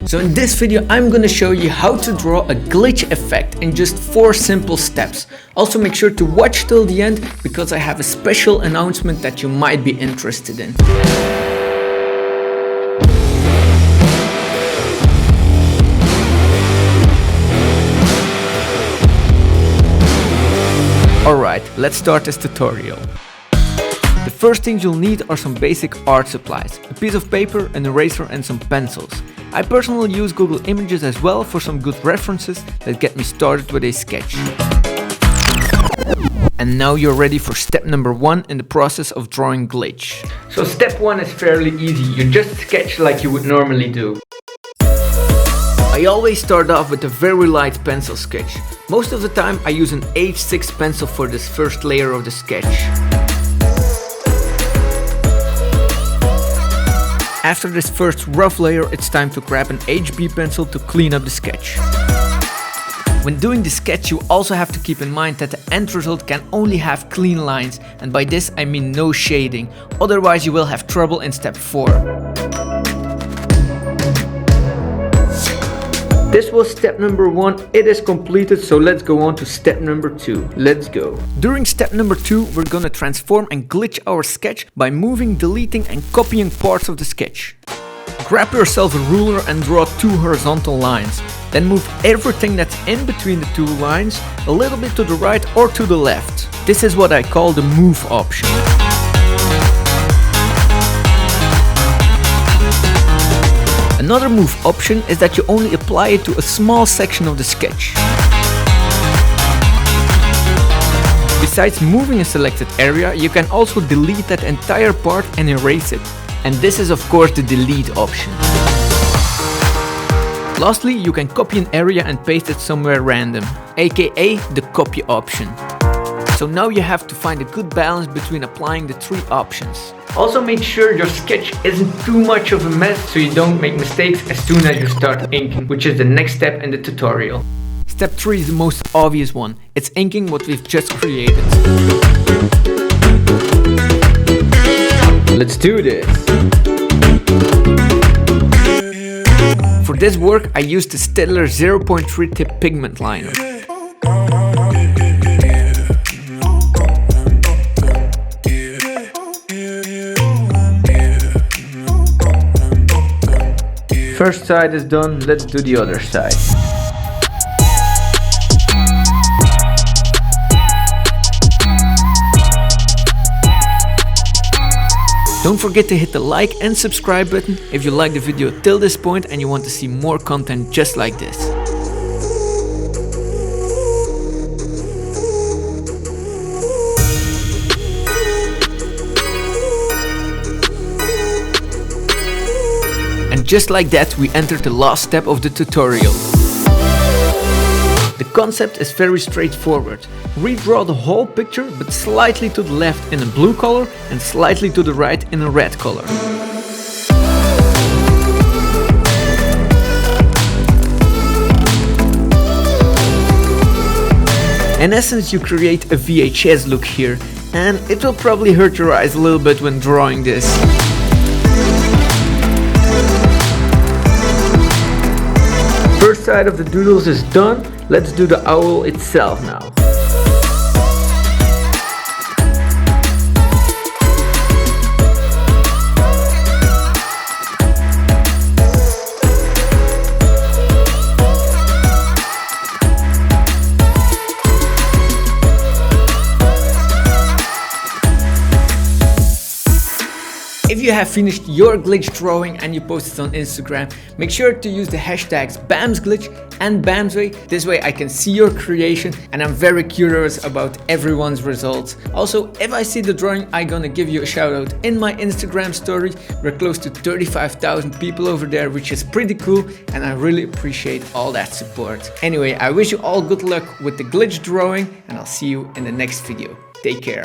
So in this video I'm gonna show you how to draw a glitch effect in just 4 simple steps. Also make sure to watch till the end because I have a special announcement that you might be interested in. Alright, let's start this tutorial. The first things you'll need are some basic art supplies, a piece of paper, an eraser and some pencils. I personally use Google Images as well for some good references that get me started with a sketch. And now you're ready for step number 1 in the process of drawing glitch. So step 1 is fairly easy, you just sketch like you would normally do. I always start off with a very light pencil sketch. Most of the time I use an H6 pencil for this first layer of the sketch. After this first rough layer, it's time to grab an HB pencil to clean up the sketch. When doing the sketch, you also have to keep in mind that the end result can only have clean lines, and by this I mean no shading, otherwise you will have trouble in step 4. This was step number 1, it is completed, so let's go on to step number 2. Let's go. During step number 2, we're gonna transform and glitch our sketch by moving, deleting and copying parts of the sketch. Grab yourself a ruler and draw 2 horizontal lines. Then move everything that's in between the 2 lines a little bit to the right or to the left. This is what I call the move option. Another move option is that you only apply it to a small section of the sketch. Besides moving a selected area, you can also delete that entire part and erase it. And this is of course the delete option. Lastly, you can copy an area and paste it somewhere random, aka the copy option. So now you have to find a good balance between applying the 3 options. Also make sure your sketch isn't too much of a mess so you don't make mistakes as soon as you start inking, which is the next step in the tutorial. Step 3 is the most obvious one. It's inking what we've just created. Let's do this! For this work I used the Staedtler 0.3 tip pigment liner. First side is done, let's do the other side. Don't forget to hit the like and subscribe button if you like the video till this point and you want to see more content just like this. And just like that, we entered the last step of the tutorial. The concept is very straightforward. Redraw the whole picture, but slightly to the left in a blue color and slightly to the right in a red color. In essence, you create a VHS look here, and it will probably hurt your eyes a little bit when drawing this. First side of the doodles is done, let's do the owl itself now. If you have finished your glitch drawing and you post it on Instagram, make sure to use the hashtags BAMSGlitch and BAMSWay. This way I can see your creation and I'm very curious about everyone's results. Also, if I see the drawing, I'm gonna give you a shout out in my Instagram story. We're close to 35,000 people over there, which is pretty cool and I really appreciate all that support. Anyway, I wish you all good luck with the glitch drawing and I'll see you in the next video. Take care.